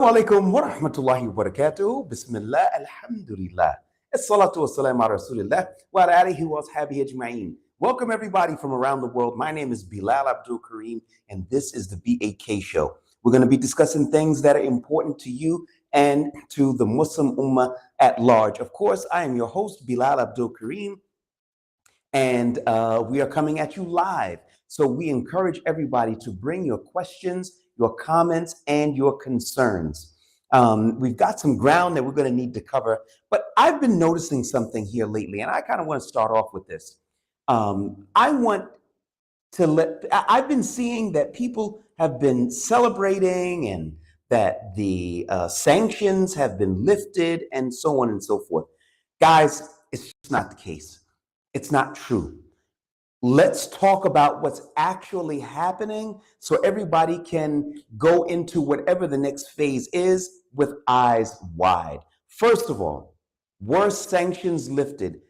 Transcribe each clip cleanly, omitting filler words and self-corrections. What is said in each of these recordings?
Alaikum wa rahmatullahi wa barakatuh. Bismillah, alhamdulillah. As-salatu was-salam ala rasulillah wa ala alihi wa ashabihi ajma'in. Welcome everybody from around the world. My name is Bilal Abdul Kareem, and this is the BAK Show. We're going to be discussing things that are important to you and to the Muslim Ummah at large. Of course, I am your host, Bilal Abdul Kareem, and we are coming at you live. So we encourage everybody to bring your questions, your comments, and your concerns. We've got some ground that we're going to need to cover, but I've been noticing something here lately, and I kind of want to start off with this. I've been seeing that people have been celebrating and that the sanctions have been lifted and so on and so forth. Guys, it's just not the case. It's not true. Let's talk about what's actually happening so everybody can go into whatever the next phase is with eyes wide. First of all, were sanctions lifted?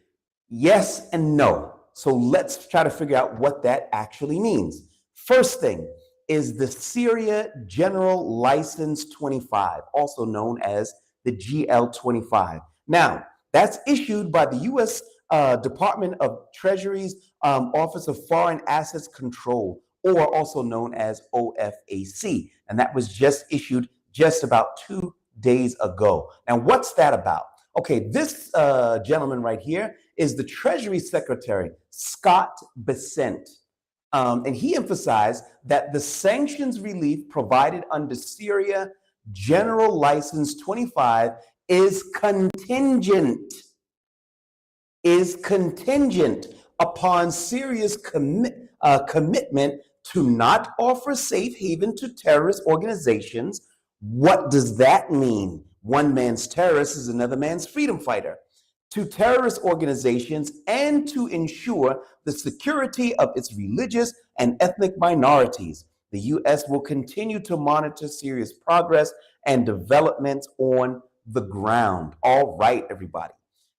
Yes and no. So let's try to figure out what that actually means. First thing is the Syria General License 25, also known as the GL-25. Now, that's issued by the U.S. Department of Treasury's Office of Foreign Assets Control, or also known as OFAC. And that was just issued just about 2 days ago. Now, what's that about? Okay, this gentleman right here is the Treasury Secretary, Scott Bessent. And he emphasized that the sanctions relief provided under Syria General License 25 is contingent upon Syria's commitment to not offer safe haven to terrorist organizations. What does that mean? One man's terrorist is another man's freedom fighter. To terrorist organizations and to ensure the security of its religious and ethnic minorities. The U.S. will continue to monitor Syria's progress and developments on the ground. All right, everybody.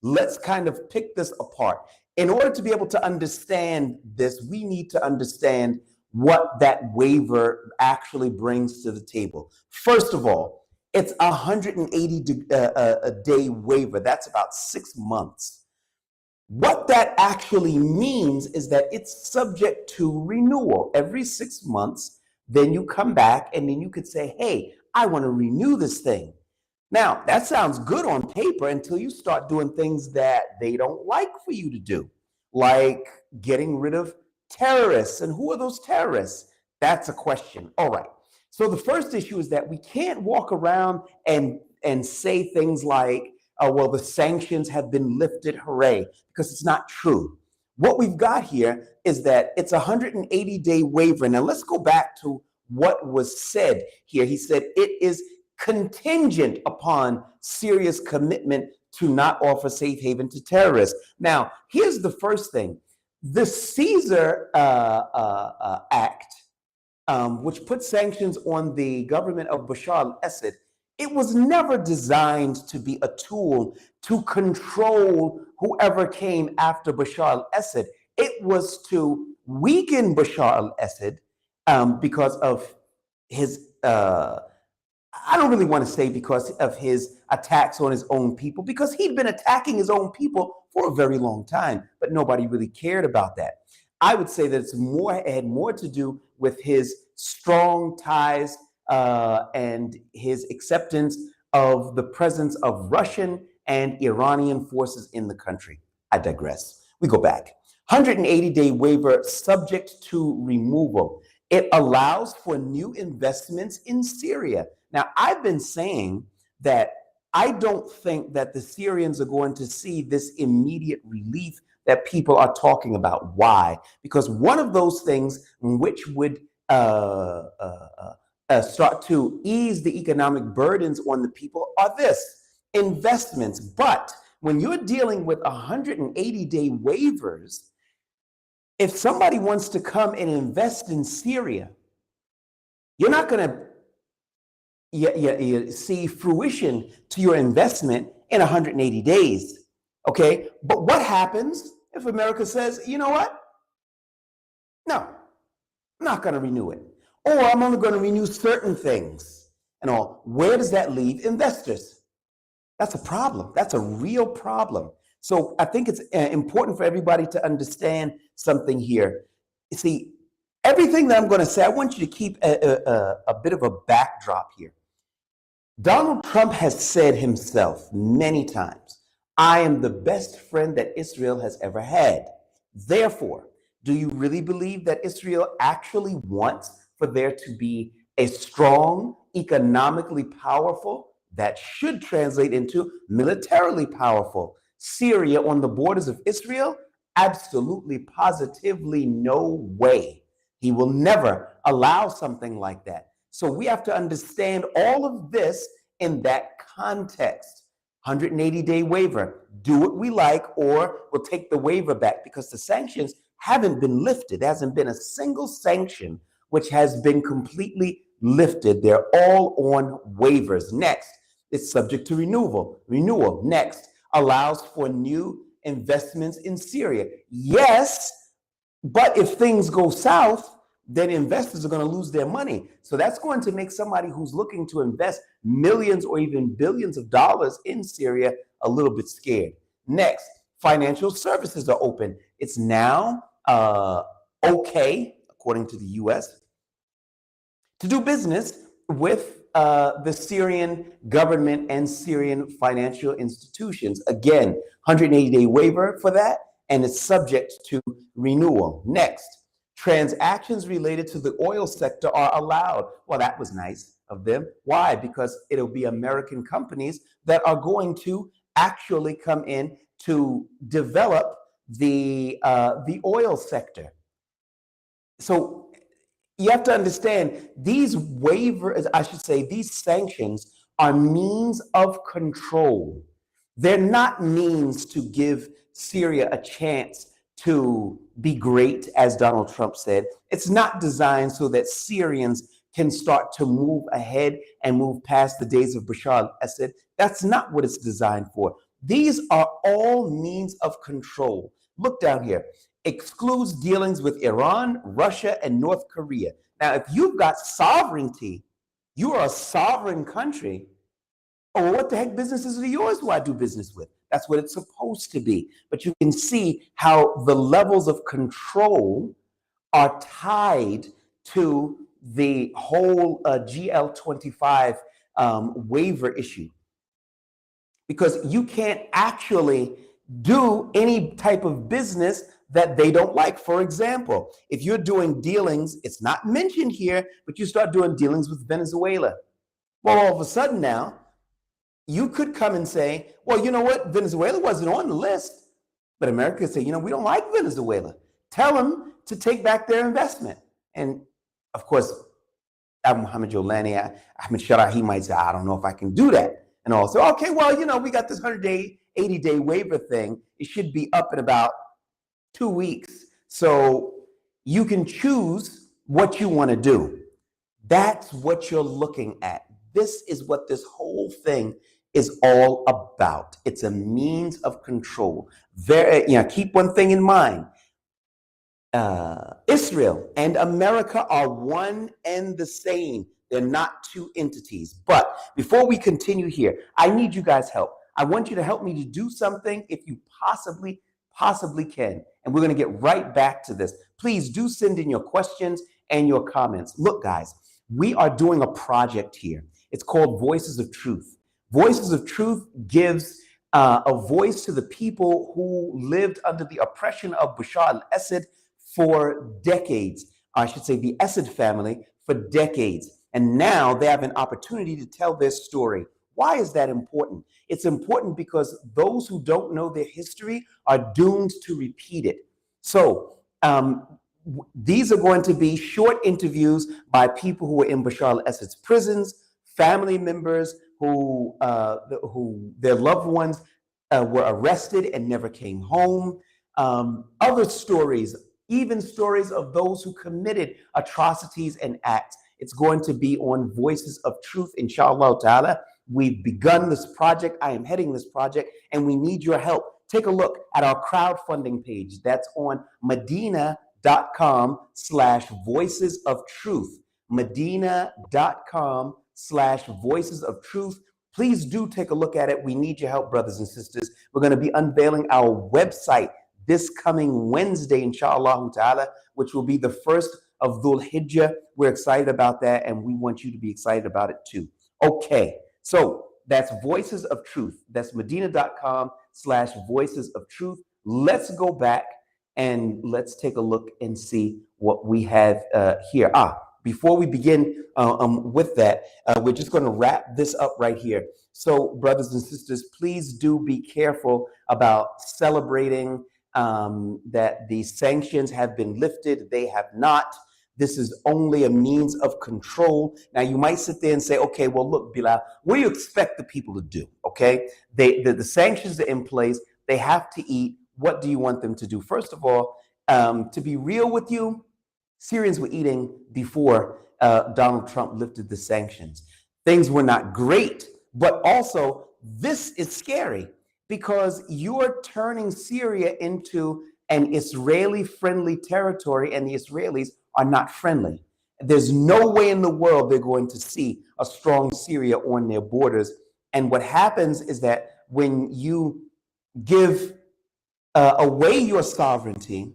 Let's kind of pick this apart. In order to be able to understand this, we need to understand what that waiver actually brings to the table. First of all, it's a 180-day waiver. That's about 6 months. What that actually means is that it's subject to renewal every 6 months. Then you come back and then you could say, hey, I want to renew this thing. Now, that sounds good on paper until you start doing things that they don't like for you to do, like getting rid of terrorists. And who are those terrorists? That's a question. All right. So the first issue is that we can't walk around and say things like, oh, well, the sanctions have been lifted, hooray, because it's not true. What we've got here is that it's a 180-day waiver. Now, let's go back to what was said here. He said it is contingent upon Syria's commitment to not offer safe haven to terrorists. Now, here's the first thing. The Caesar Act, which put sanctions on the government of Bashar al-Assad, it was never designed to be a tool to control whoever came after Bashar al-Assad. It was to weaken Bashar al-Assad because of his I don't really want to say because of his attacks on his own people, because he'd been attacking his own people for a very long time, but nobody really cared about that. I would say that it had more to do with his strong ties and his acceptance of the presence of Russian and Iranian forces in the country. I digress. We go back. 180-day waiver subject to removal. It allows for new investments in Syria. Now, I've been saying that I don't think that the Syrians are going to see this immediate relief that people are talking about. Why? Because one of those things which would start to ease the economic burdens on the people are this: investments. But when you're dealing with 180-day waivers, if somebody wants to come and invest in Syria, you're not going to see fruition to your investment in 180 days. Okay. But what happens if America says, you know what? No, I'm not going to renew it. Or I'm only going to renew certain things. and all. Where does that leave investors? That's a problem. That's a real problem. So I think it's important for everybody to understand something here. You see, everything that I'm going to say, I want you to keep a bit of a backdrop here. Donald Trump has said himself many times, I am the best friend that Israel has ever had. Therefore, do you really believe that Israel actually wants for there to be a strong, economically powerful, that should translate into militarily powerful Syria on the borders of Israel? Absolutely, positively, no way. He will never allow something like that. So we have to understand all of this in that context. 180-day waiver, do what we like, or we'll take the waiver back, because the sanctions haven't been lifted. There hasn't been a single sanction which has been completely lifted. They're all on waivers. Next, it's subject to renewal. Next, allows for new investments in Syria. Yes, but if things go south, then investors are going to lose their money. So that's going to make somebody who's looking to invest millions or even billions of dollars in Syria a little bit scared. Next, financial services are open. It's now okay, according to the US, to do business with the Syrian government and Syrian financial institutions. Again, 180-day waiver for that, and it's subject to renewal. Next, transactions related to the oil sector are allowed. Well, that was nice of them. Why? Because it'll be American companies that are going to actually come in to develop the oil sector. So you have to understand, these waivers, I should say, these sanctions are means of control. They're not means to give Syria a chance to be great, as Donald Trump said. It's not designed so that Syrians can start to move ahead and move past the days of Bashar al-Assad. That's not what it's designed for. These are all means of control. Look down here. Excludes dealings with Iran, Russia, and North Korea. Now, if you've got sovereignty, you are a sovereign country, oh, what the heck businesses are yours who I do business with? That's what it's supposed to be. But you can see how the levels of control are tied to the whole GL25 waiver issue. Because you can't actually do any type of business that they don't like. For example, if you're doing dealings, it's not mentioned here, but you start doing dealings with Venezuela. Well, all of a sudden now, you could come and say, well, you know what? Venezuela wasn't on the list. But America could say, you know, we don't like Venezuela. Tell them to take back their investment. And of course, Mohammed Jolani, Ahmed Shara, he might say, I don't know if I can do that. And also, okay, well, you know, we got this 180-day waiver thing. It should be up in about 2 weeks. So you can choose what you want to do. That's what you're looking at. This is what this whole thing is all about. It's a means of control. Keep one thing in mind. Israel and America are one and the same. They're not two entities. But before we continue here, I need you guys' help. I want you to help me to do something if you possibly can. And we're going to get right back to this. Please do send in your questions and your comments. Look, guys, we are doing a project here. It's called Voices of Truth. Voices of Truth gives a voice to the people who lived under the oppression of Bashar al-Assad for decades. I should say the Assad family for decades. And now they have an opportunity to tell their story. Why is that important? It's important because those who don't know their history are doomed to repeat it. So these are going to be short interviews by people who were in Bashar al-Assad's prisons, family members who their loved ones were arrested and never came home. Other stories, even stories of those who committed atrocities and acts. It's going to be on Voices of Truth, inshallah ta'ala. We've begun this project. I am heading this project, and we need your help. Take a look at our crowdfunding page. That's on medina.com/voices of truth. medina.com/voices patreon.com/voices of truth. Please do take a look at it. We need your help, brothers and sisters. We're going to be unveiling our website this coming Wednesday, inshallah ta'ala, which will be the first of Dhul Hijjah. We're excited about that, and we want you to be excited about it too. Okay, so that's Voices of Truth. That's medina.com/voices of truth. Let's go back and let's take a look and see what we have here. Before we begin with that, we're just going to wrap this up right here. So, brothers and sisters, please do be careful about celebrating that the sanctions have been lifted. They have not. This is only a means of control. Now, you might sit there and say, okay, well, look, Bilal, what do you expect the people to do? Okay, the sanctions are in place. They have to eat. What do you want them to do? First of all, to be real with you, Syrians were eating before Donald Trump lifted the sanctions. Things were not great, but also this is scary because you're turning Syria into an Israeli-friendly territory, and the Israelis are not friendly. There's no way in the world they're going to see a strong Syria on their borders. And what happens is that when you give away your sovereignty,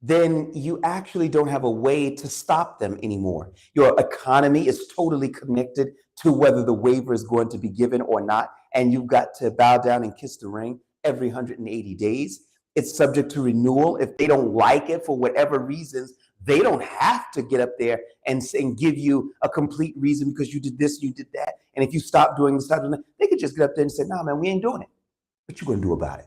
then you actually don't have a way to stop them anymore. Your economy is totally connected to whether the waiver is going to be given or not, and you've got to bow down and kiss the ring every 180 days. It's subject to renewal. If they don't like it for whatever reasons, they don't have to get up there and give you a complete reason because you did this, you did that. And if you stop doing this, stop doing that, they could just get up there and say, nah, man, we ain't doing it. What you gonna do about it?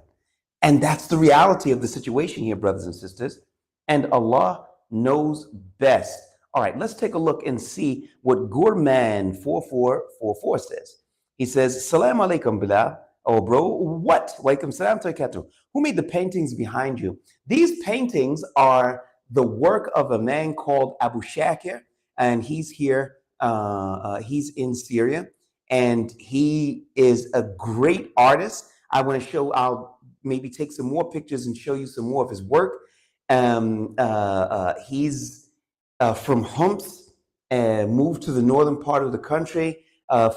And that's the reality of the situation here, brothers and sisters. And Allah knows best. All right, let's take a look and see what Gourman 4444 says. He says, Salam alaikum, Bilal. Oh, bro, what? Walaikum salam taikatu. Who made the paintings behind you? These paintings are the work of a man called Abu Shakir, and he's here. He's in Syria, and he is a great artist. I want to show, I'll maybe take some more pictures and show you some more of his work. He's from Homs, moved to the northern part of the country,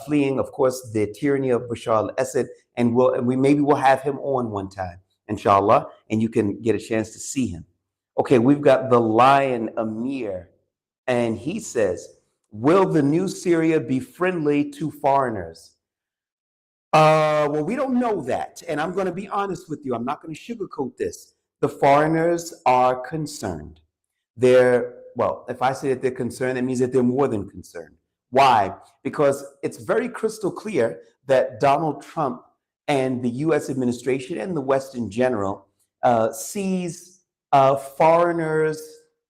fleeing, of course, the tyranny of Bashar al-Assad, and maybe we'll have him on one time, inshallah, and you can get a chance to see him. Okay, we've got the Lion Amir, and he says, will the new Syria be friendly to foreigners? Well, we don't know that, and I'm going to be honest with you. I'm not going to sugarcoat this. The foreigners are concerned. Well, if I say that they're concerned, it means that they're more than concerned. Why? Because it's very crystal clear that Donald Trump and the U.S. administration and the West in general sees foreigners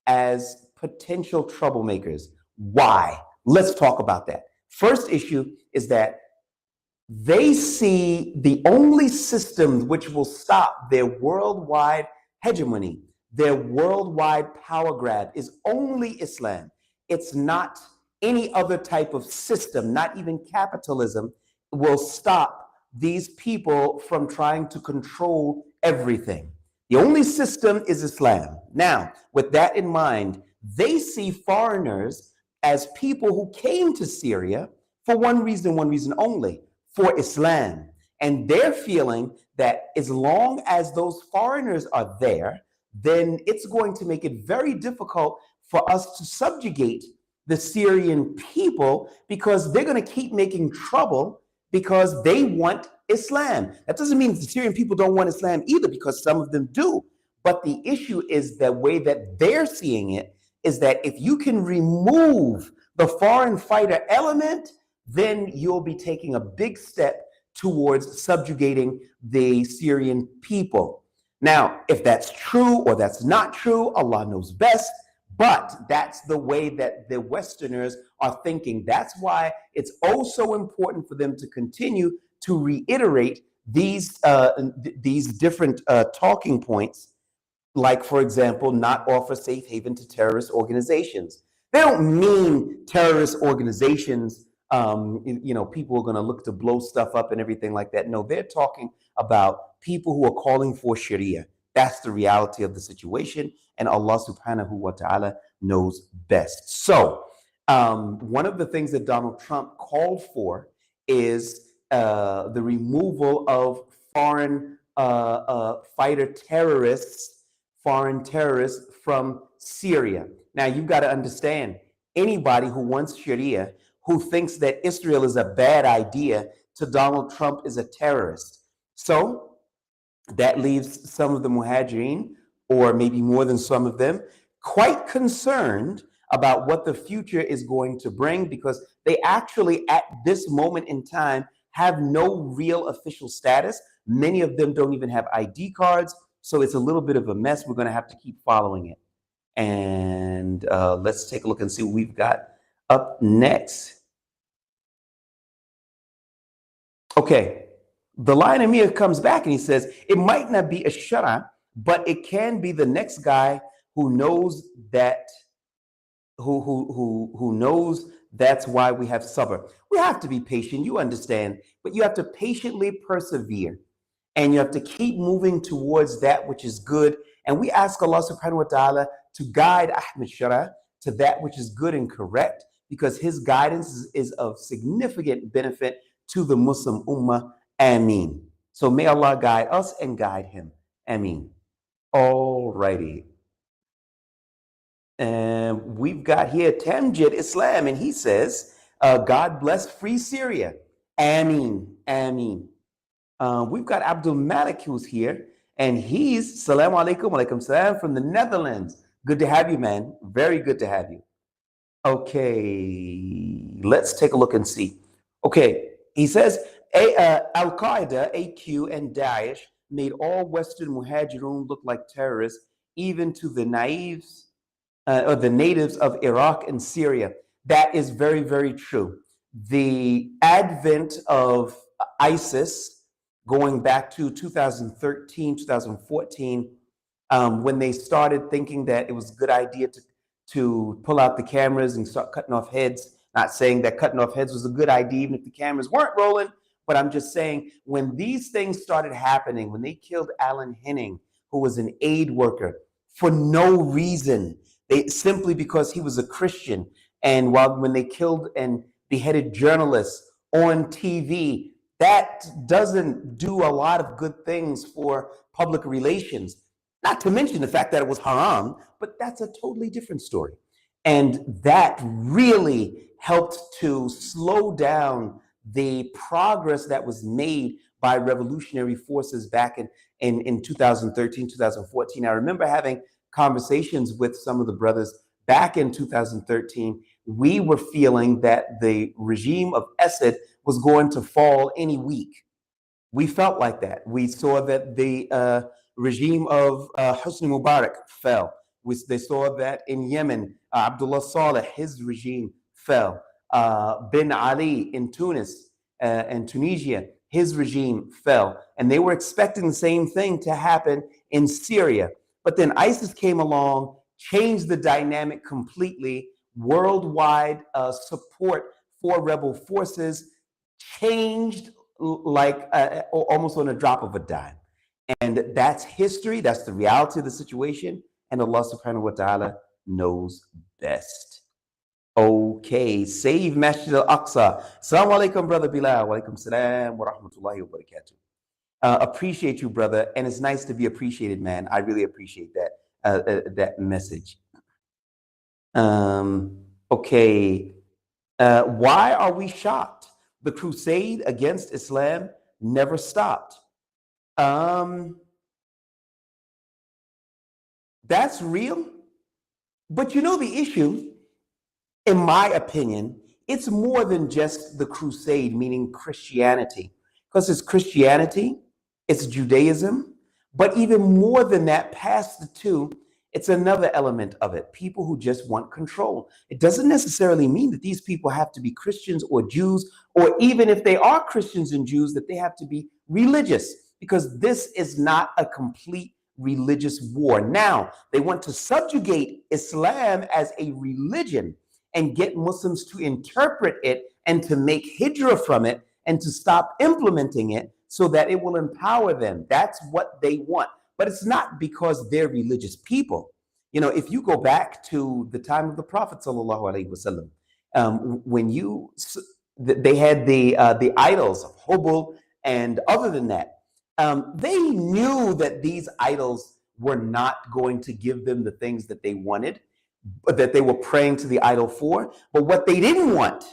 as potential troublemakers. Why? Let's talk about that. First issue is that they see the only system which will stop their worldwide hegemony, their worldwide power grab, is only Islam. It's not any other type of system, not even capitalism, will stop these people from trying to control everything. The only system is Islam. Now, with that in mind, they see foreigners as people who came to Syria for one reason only, for Islam. And they're feeling that as long as those foreigners are there, then it's going to make it very difficult for us to subjugate the Syrian people because they're going to keep making trouble because they want Islam. That doesn't mean the Syrian people don't want Islam either, because some of them do. But the issue is the way that they're seeing it is that if you can remove the foreign fighter element, then you'll be taking a big step towards subjugating the Syrian people. Now, if that's true or that's not true, Allah knows best, but that's the way that the Westerners are thinking. That's why it's oh so important for them to continue to reiterate these different talking points, like, for example, not offer safe haven to terrorist organizations. They don't mean terrorist organizations, people are going to look to blow stuff up and everything like that. No, they're talking about people who are calling for Sharia. That's the reality of the situation, and Allah subhanahu wa ta'ala knows best. So One of the things that Donald Trump called for is the removal of foreign fighter terrorists, foreign terrorists from Syria. Now, you've got to understand, anybody who wants Sharia, who thinks that Israel is a bad idea, to Donald Trump is a terrorist. So that leaves some of the muhajirin, or maybe more than some of them, quite concerned about what the future is going to bring, because they actually, at this moment in time, have no real official status. Many of them don't even have ID cards. So it's a little bit of a mess. We're going to have to keep following it. And let's take a look and see what we've got up next. Okay. The Lion Amir comes back and he says, it might not be a shara, but it can be the next guy who knows that, who knows that's why we have sabr. We have to be patient, you understand, but you have to patiently persevere and you have to keep moving towards that which is good. And we ask Allah subhanahu wa ta'ala to guide Ahmed Shara to that which is good and correct, because his guidance is of significant benefit to the Muslim Ummah. Ameen. So may Allah guide us and guide him. Ameen. All righty. And we've got here Tamjid Islam, and he says, God bless free Syria. Ameen. Ameen. We've got Abdul Malik who's here, and he's Salaam alaikum, alaikum salam from the Netherlands. Good to have you, man. Very good to have you. Okay, let's take a look and see. Okay, he says, Al-Qaeda, AQ, and Daesh made all Western Muhajirun look like terrorists, even to the naives or the natives of Iraq and Syria. That is very, very true. The advent of ISIS, going back to 2013, 2014, when they started thinking that it was a good idea to pull out the cameras and start cutting off heads. Not saying that cutting off heads was a good idea, even if the cameras weren't rolling, but I'm just saying when these things started happening, when they killed Alan Henning, who was an aid worker, for no reason, simply because he was a Christian, and when they killed and beheaded journalists on TV, that doesn't do a lot of good things for public relations. Not to mention the fact that it was haram, but that's a totally different story. And that really helped to slow down the progress that was made by revolutionary forces back in 2013, 2014. I remember having conversations with some of the brothers back in 2013. We were feeling that the regime of Assad was going to fall any week. We felt like that. We saw that the regime of Hosni Mubarak fell. They saw that in Yemen, Abdullah Saleh, his regime fell. Ben Ali in Tunis and Tunisia, his regime fell. And they were expecting the same thing to happen in Syria. But then ISIS came along, changed the dynamic completely. Worldwide support for rebel forces changed like almost on a drop of a dime. And that's history. That's the reality of the situation. And Allah subhanahu wa ta'ala knows best. Okay, save Masjid al-Aqsa. Assalamu alaikum, brother Bilal. Wa alaikum salam wa rahmatullahi wa barakatuh. Appreciate you, brother. And it's nice to be appreciated, man. I really appreciate that message. Okay. Why are we shocked? The crusade against Islam never stopped. That's real. But you know the issue, in my opinion, it's more than just the crusade, meaning Christianity. Because it's Christianity, it's Judaism, but even more than that, past the two, it's another element of it. People who just want control. It doesn't necessarily mean that these people have to be Christians or Jews, or even if they are Christians and Jews, that they have to be religious, because this is not a complete religious war. Now, they want to subjugate Islam as a religion and get Muslims to interpret it and to make hijrah from it and to stop implementing it so that it will empower them. That's what they want. But it's not because they're religious people. You know, if you go back to the time of the Prophet sallallahu alaihi wasallam, When they had the idols of Hubal, and other than that, they knew that these idols were not going to give them the things that they wanted, that they were praying to the idol for. But what they didn't want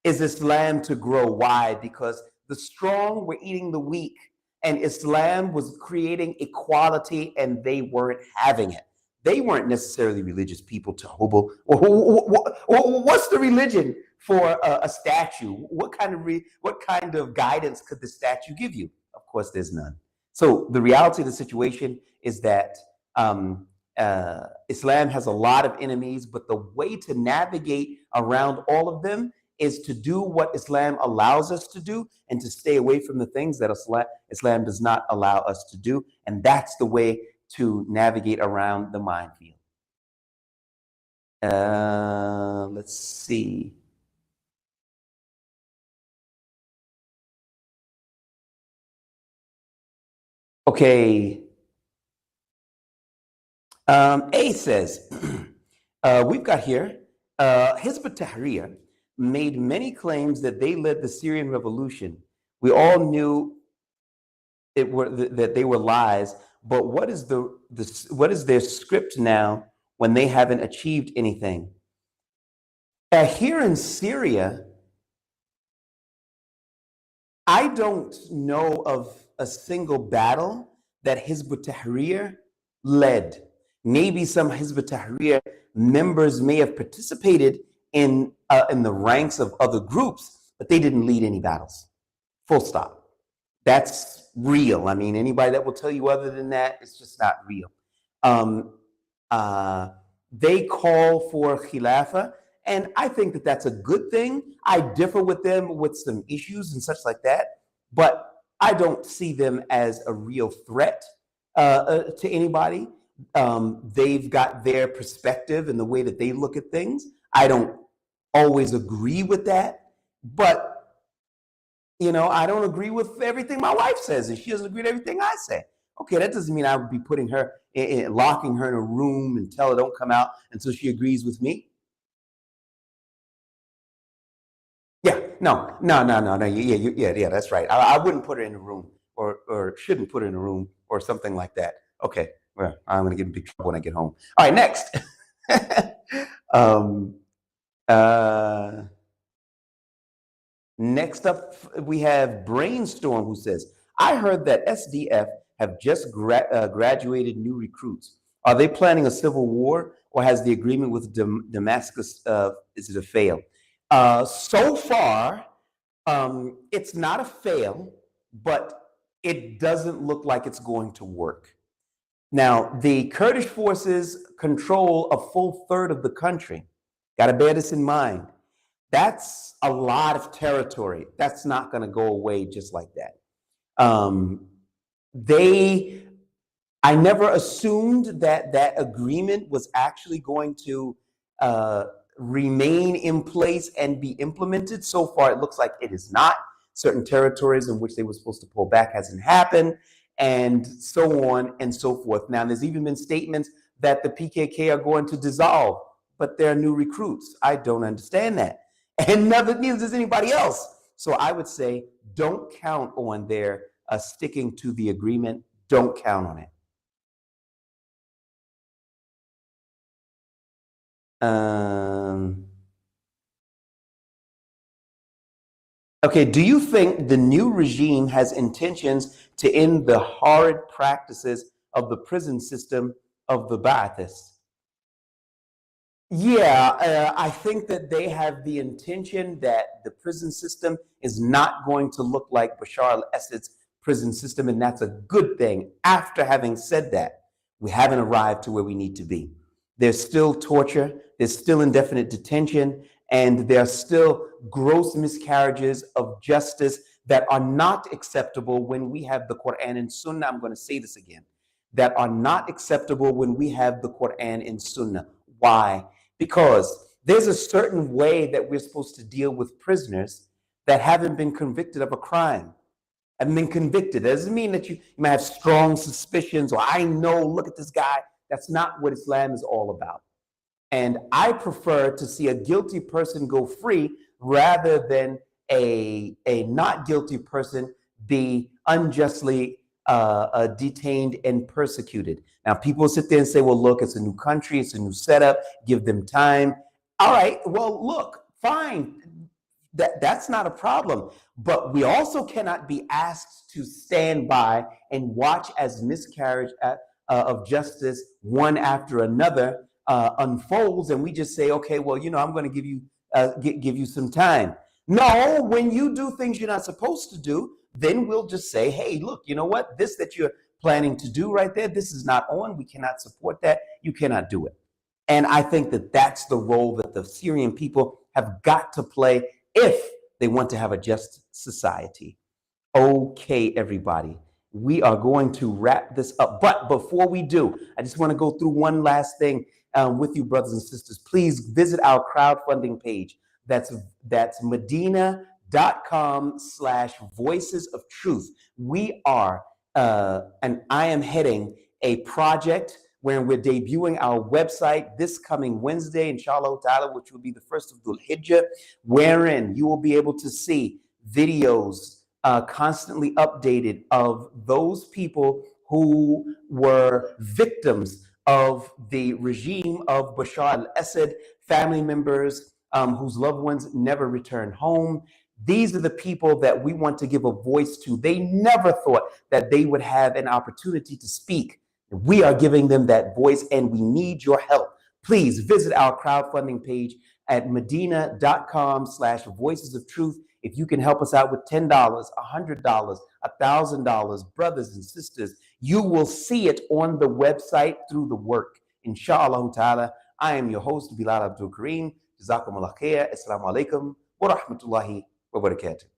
is Islam to grow wide, because the strong were eating the weak, and Islam was creating equality, and they weren't having it. They weren't necessarily religious people to Hubal. What's the religion for a statue? What kind of guidance could the statue give you? Of course, there's none. So the reality of the situation is that Islam has a lot of enemies, but the way to navigate around all of them is to do what Islam allows us to do, and to stay away from the things that Islam does not allow us to do. And that's the way to navigate around the minefield. Let's see. Okay. A says, we've got here, Hizb ut-Tahrir made many claims that they led the Syrian revolution. We all knew that they were lies, but what is their script now when they haven't achieved anything? Here in Syria, I don't know of a single battle that Hizb ut-Tahrir led. Maybe some Hizb ut-Tahrir members may have participated in the ranks of other groups, but they didn't lead any battles. Full stop. That's real. I mean, anybody that will tell you other than that, it's just not real. They call for Khilafah, and I think that that's a good thing. I differ with them with some issues and such like that, but I don't see them as a real threat to anybody. They've got their perspective and the way that they look at things. I don't always agree with that, but I don't agree with everything my wife says, and she doesn't agree with everything I say. Okay, that doesn't mean I would be putting her, locking her in a room and tell her don't come out until she agrees with me. Yeah, no. Yeah, that's right. I wouldn't put her in a room, or shouldn't put her in a room, or something like that. Okay, well, I'm going to get in big trouble when I get home. All right, next. Next up, we have Brainstorm, who says, I heard that SDF have just graduated new recruits. Are they planning a civil war, or has the agreement with Damascus, is it a fail? So far, it's not a fail, but it doesn't look like it's going to work. Now, the Kurdish forces control a full third of the country. Got to bear this in mind. That's a lot of territory. That's not going to go away just like that. I never assumed that agreement was actually going to remain in place and be implemented. So far, it looks like it is not. Certain territories in which they were supposed to pull back hasn't happened, and so on and so forth. Now, there's even been statements that the PKK are going to dissolve, but they're new recruits. I don't understand that. And neither does anybody else. So I would say don't count on their sticking to the agreement. Don't count on it. Okay, do you think the new regime has intentions to end the horrid practices of the prison system of the Ba'athists? Yeah, I think that they have the intention that the prison system is not going to look like Bashar al-Assad's prison system, and that's a good thing. After having said that, we haven't arrived to where we need to be. There's still torture, there's still indefinite detention, and there are still gross miscarriages of justice that are not acceptable when we have the Quran and Sunnah. I'm going to say this again. That are not acceptable when we have the Quran and Sunnah. Why? Because there's a certain way that we're supposed to deal with prisoners that haven't been convicted of a crime. Haven't been convicted. That doesn't mean that you might have strong suspicions, or I know, look at this guy. That's not what Islam is all about. And I prefer to see a guilty person go free rather than a not guilty person be unjustly detained and persecuted. Now, people sit there and say, well, look, it's a new country, it's a new setup, give them time. All right, well, look, fine. That's not a problem. But we also cannot be asked to stand by and watch as miscarriage of justice, one after another, unfolds, and we just say, okay, well, I'm going to give you some time. No, when you do things you're not supposed to do, then we'll just say, hey, look, you know what? This that you're planning to do right there, this is not on. We cannot support that. You cannot do it. And I think that that's the role that the Syrian people have got to play if they want to have a just society. Okay, everybody, we are going to wrap this up. But before we do, I just want to go through one last thing with you, brothers and sisters. Please visit our crowdfunding page. That's medina.com/voices of truth. We are, and I am heading a project where we're debuting our website this coming Wednesday, inshallah ta'ala, which will be the first of Dhul Hijjah, wherein you will be able to see videos constantly updated of those people who were victims of the regime of Bashar al-Assad, family members whose loved ones never returned home. These are the people that we want to give a voice to. They never thought that they would have an opportunity to speak. We are giving them that voice, and we need your help. Please visit our crowdfunding page at medina.com/voices of truth. If you can help us out with $10, $100, $1,000, brothers and sisters, you will see it on the website through the work. Inshallah ta'ala, I am your host, Bilal Abdul Kareem. Jazakumullah khair. Assalamu alaikum wa rahmatullahi wa barakatuh.